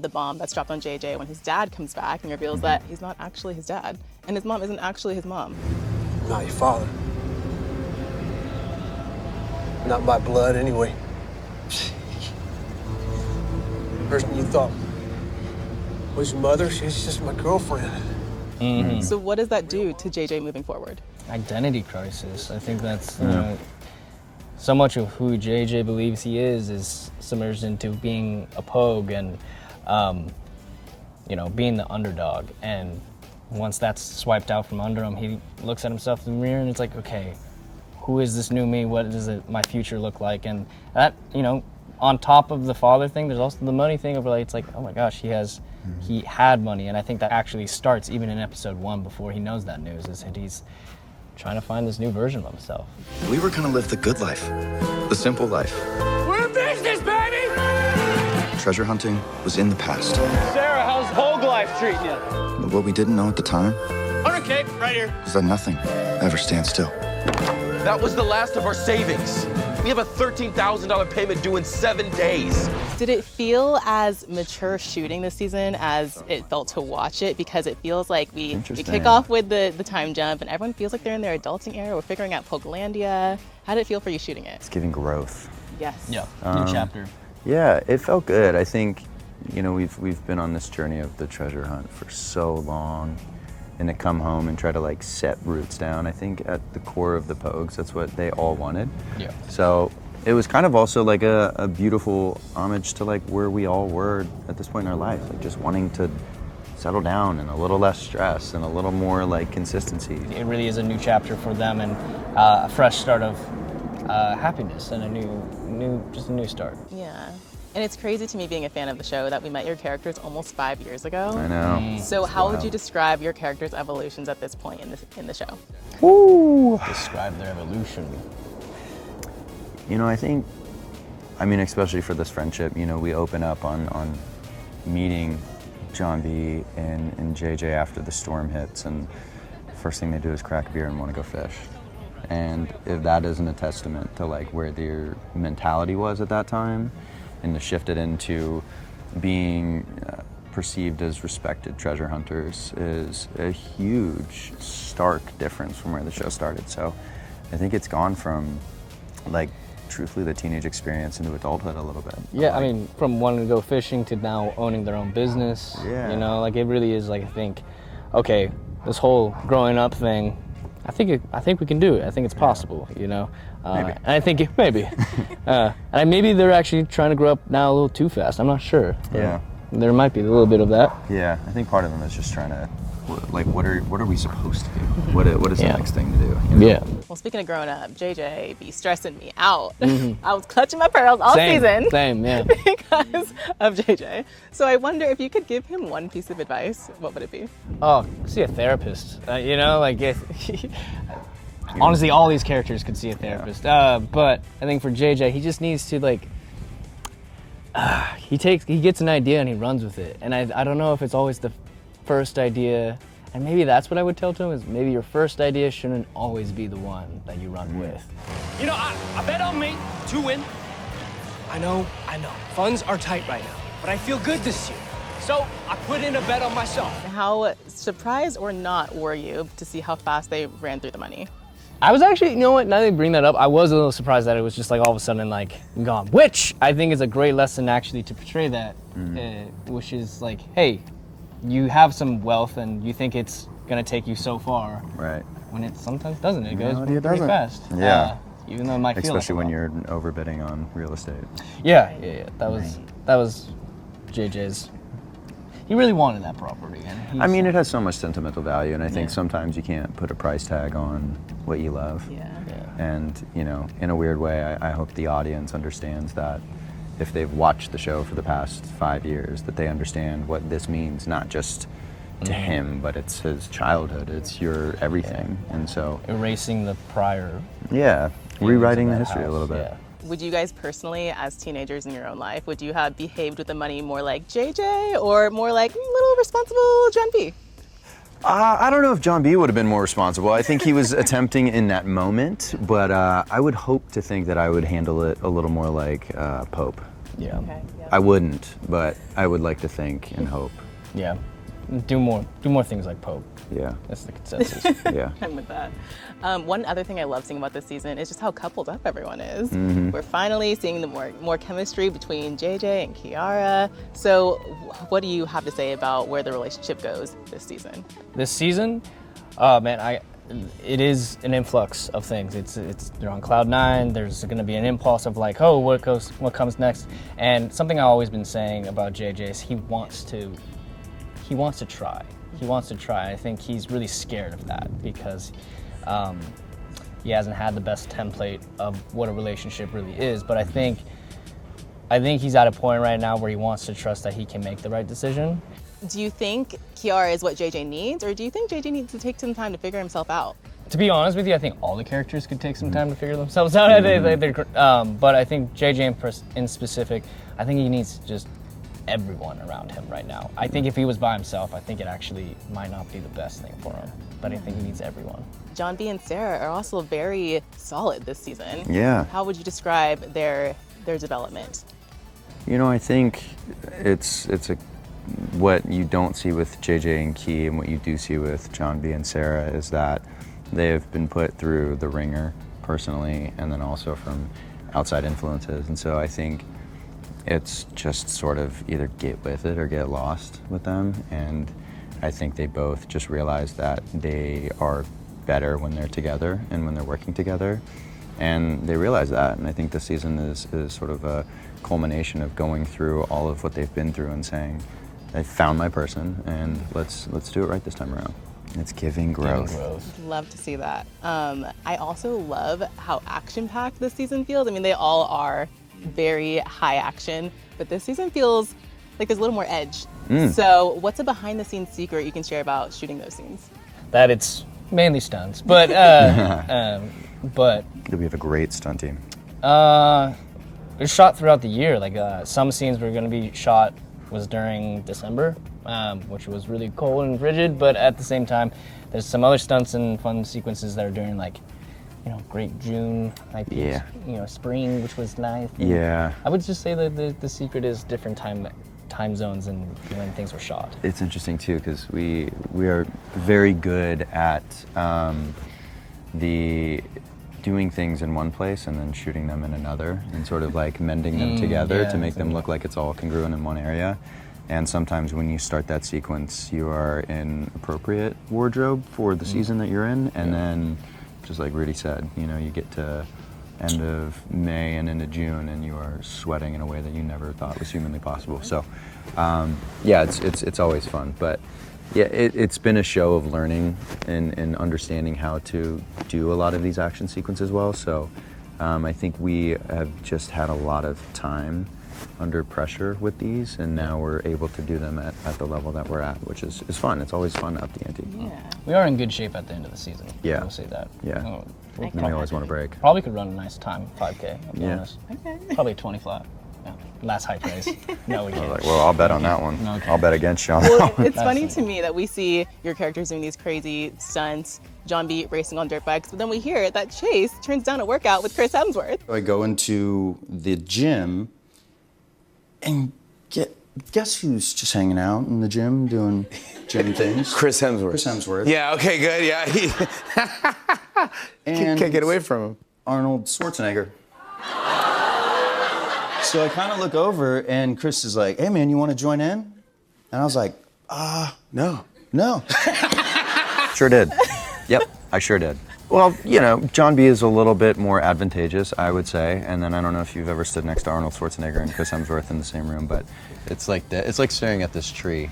the bomb that's dropped on JJ when his dad comes back and reveals that he's not actually his dad, and his mom isn't actually his mom. I'm not your father. Not by blood, anyway. The person you thought was your mother, she's just my girlfriend. So what does that do to JJ moving forward? Identity crisis. I think that's so much of who JJ believes he is submerged into being a pogue and being the underdog. And once that's swiped out from under him, he looks at himself in the mirror and it's like, okay, who is this new me? What does my future look like? And that, on top of the father thing, there's also the money thing of like, it's like, oh my gosh, he had money. And I think that actually starts even in episode 1 before he knows that news, is that he's trying to find this new version of himself. We were gonna live the good life, the simple life. We're in business, baby! Treasure hunting was in the past. Sarah, how's Hogue life treating you? But what we didn't know at the time 100K, right here. was that nothing ever stands still. That was the last of our savings. We have a $13,000 payment due in 7 days. Did it feel as mature shooting this season as it felt to watch it? Because it feels like we kick off with the time jump and everyone feels like they're in their adulting era. We're figuring out Pokelandia. How did it feel for you shooting it? It's giving growth. Yes. Yeah, new chapter. Yeah, it felt good. I think, we've been on this journey of the treasure hunt for so long, and to come home and try to like set roots down. I think at the core of the Pogues, that's what they all wanted. Yeah. So it was kind of also like a beautiful homage to like where we all were at this point in our life, like just wanting to settle down and a little less stress and a little more like consistency. It really is a new chapter for them and a fresh start of happiness and a new start. Yeah. And it's crazy to me being a fan of the show that we met your characters almost 5 years ago. I know. So how would you describe your characters' evolutions at this point in the show? Woo! Describe their evolution. Especially for this friendship, we open up on meeting John B and JJ after the storm hits, and the first thing they do is crack a beer and want to go fish. And if that isn't a testament to like where their mentality was at that time, and to shift it into being perceived as respected treasure hunters is a huge, stark difference from where the show started. So I think it's gone from like truthfully the teenage experience into adulthood a little bit. Yeah, from wanting to go fishing to now owning their own business. Yeah. It really is like, I think, okay, this whole growing up thing, I think we can do it. I think it's possible, Maybe. And I think maybe. And maybe they're actually trying to grow up now a little too fast. I'm not sure. Yeah. There might be a little bit of that. Yeah, I think part of them is just trying to, like, what are we supposed to do? What is the next thing to do? Yeah. Well, speaking of growing up, JJ be stressing me out. I was clutching my pearls all season. Same, yeah. Because of JJ. So I wonder if you could give him one piece of advice, what would it be? Oh, see a therapist. Honestly, all these characters could see a therapist. But I think for JJ, he just needs to he gets an idea and he runs with it. And I don't know if it's always the first idea, and maybe that's what I would tell to him, is maybe your first idea shouldn't always be the one that you run with. I bet on me to win. I know. Funds are tight right now, but I feel good this year. So I put in a bet on myself. How surprised or not were you to see how fast they ran through the money? I was actually, now that you bring that up, I was a little surprised that it was just like all of a sudden gone, which I think is a great lesson actually to portray that, which is like, hey, you have some wealth and you think it's gonna take you so far. Right. When it sometimes doesn't, it goes it pretty doesn't. fast. Yeah. Even though it might feel Especially like when you're overbidding on real estate. Yeah. That was JJ's. He really wanted that property. And it has so much sentimental value, and I think sometimes you can't put a price tag on what you love. Yeah. And, in a weird way, I hope the audience understands that if they've watched the show for the past 5 years, that they understand what this means, not just to him, but it's his childhood, it's your everything. And so erasing the prior. Yeah, rewriting the history a little bit. Yeah. Would you guys personally, as teenagers in your own life, would you have behaved with the money more like JJ or more like little responsible John B? I don't know if John B would have been more responsible. I think he was attempting in that moment, but I would hope to think that I would handle it a little more like Pope. Yeah. Okay, yeah. I wouldn't, but I would like to think and hope. Yeah. Do more things like Pope. Yeah. That's the consensus. Yeah. I'm with that. One other thing I love seeing about this season is just how coupled up everyone is. Mm-hmm. We're finally seeing the more chemistry between JJ and Kiara. So what do you have to say about where the relationship goes this season? This season, oh man, it is an influx of things. It's they're on cloud 9. There's going to be an impulse of like, oh, what comes next? And something I've always been saying about JJ is he wants to try. He wants to try. I think he's really scared of that because he hasn't had the best template of what a relationship really is. But I think he's at a point right now where he wants to trust that he can make the right decision. Do you think Kiara is what JJ needs, or do you think JJ needs to take some time to figure himself out? To be honest with you, I think all the characters could take some time to figure themselves out. But I think JJ in specific, I think he needs just everyone around him right now. I think if he was by himself, I think it actually might not be the best thing for him. But I think he needs everyone. John B and Sarah are also very solid this season. Yeah. How would you describe their development? You know, I think it's what you don't see with JJ and Key and what you do see with John B and Sarah is that they have been put through the ringer personally and then also from outside influences. And so I think it's just sort of either get with it or get lost with them. And I think they both just realize that they are better when they're together and when they're working together. And they realize that. And I think this season is sort of a culmination of going through all of what they've been through and saying, I found my person and let's do it right this time around. It's giving growth. Love to see that. I also love how action-packed this season feels. I mean, they all are very high action, but this season feels like there's a little more edge. So what's a behind-the-scenes secret you can share about shooting those scenes? That it's mainly stunts, but We have a great stunt team. it's shot throughout the year. Like some scenes were going to be shot was during December, which was really cold and frigid, but at the same time, there's some other stunts and fun sequences that are during like, great June, like spring, which was nice. Yeah. I would just say that the secret is different time zones and when things were shot. It's interesting too because we are very good at doing things in one place and then shooting them in another and sort of like mending them together to make them look like it's all congruent in one area. And sometimes when you start that sequence, you are in appropriate wardrobe for the season that you're in, and then just like Rudy said, you get to end of May and into June and you are sweating in a way that you never thought was humanly possible. So it's always fun. But yeah, it's been a show of learning and understanding how to do a lot of these action sequences well. So I think we have just had a lot of time under pressure with these, and now we're able to do them at the level that we're at, which is fun. It's always fun to up the ante. Yeah. We are in good shape at the end of the season. Yeah. I will say that. Yeah. We And we always want to break. probably could run a nice time, 5K, I'll be Yeah. honest. Probably 20 flat. Yeah. Last high praise. No, we I was can't. like, well, I'll bet on that one. Okay. I'll bet against you on that one. It's funny to me that we see your characters doing these crazy stunts, John B racing on dirt bikes, but then we hear that Chase turns down a workout with Chris Hemsworth. I go into the gym and guess who's just hanging out in the gym doing gym things? Chris Hemsworth. Chris Hemsworth. Yeah, okay, good. Yeah. And Can't get away from him. Arnold Schwarzenegger. So I kind of look over and Chris is like, hey man, you want to join in? And I was like, No. no. Sure did. Yep, I sure did. Well, John B is a little bit more advantageous, I would say. And then I don't know if you've ever stood next to Arnold Schwarzenegger and Chris Hemsworth in the same room, but it's like that. It's like staring at this tree.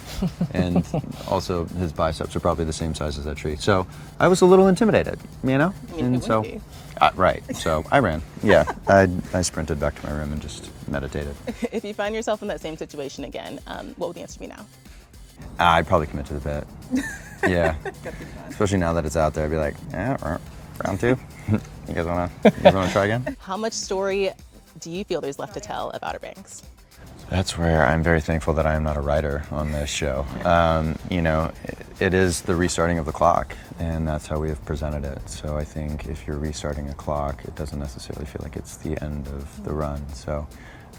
And also his biceps are probably the same size as that tree. So I was a little intimidated, who And so, wouldn't be? right. So I ran. Yeah, I sprinted back to my room and just meditated. If you find yourself in that same situation again, what would the answer be now? I'd probably commit to the bit. Yeah. Especially now that it's out there, I'd be like, yeah, round two. You guys wanna try again? How much story do you feel there's left to tell of Outer Banks? That's where I'm very thankful that I am not a writer on this show. It is the restarting of the clock, and that's how we have presented it. So I think if you're restarting a clock, it doesn't necessarily feel like it's the end of the run. So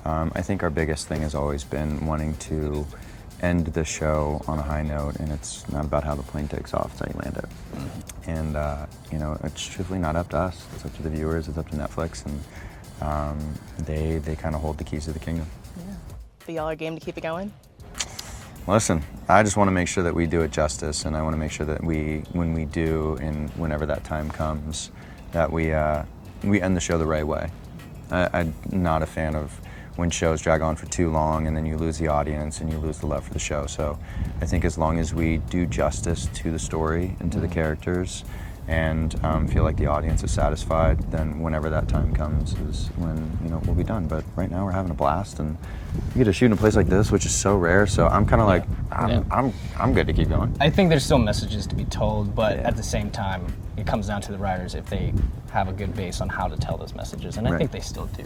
I think our biggest thing has always been wanting to end the show on a high note, and it's not about how the plane takes off, it's how you land it. And, you know, it's truthfully not up to us. It's up to the viewers, it's up to Netflix, and they kind of hold the keys to the kingdom. Yeah. So y'all are game to keep it going? Listen, I just want to make sure that we do it justice, and I want to make sure that when we do, and whenever that time comes, that we end the show the right way. I'm not a fan of when shows drag on for too long and then you lose the audience and you lose the love for the show. So I think as long as we do justice to the story and to the characters and feel like the audience is satisfied, then whenever that time comes is when, you know, we'll be done. But right now we're having a blast, and you get to shoot in a place like this, which is so rare. So I'm kind of like, I'm good to keep going. I think there's still messages to be told, but at the same time, it comes down to the writers if they have a good base on how to tell those messages, and I think they still do.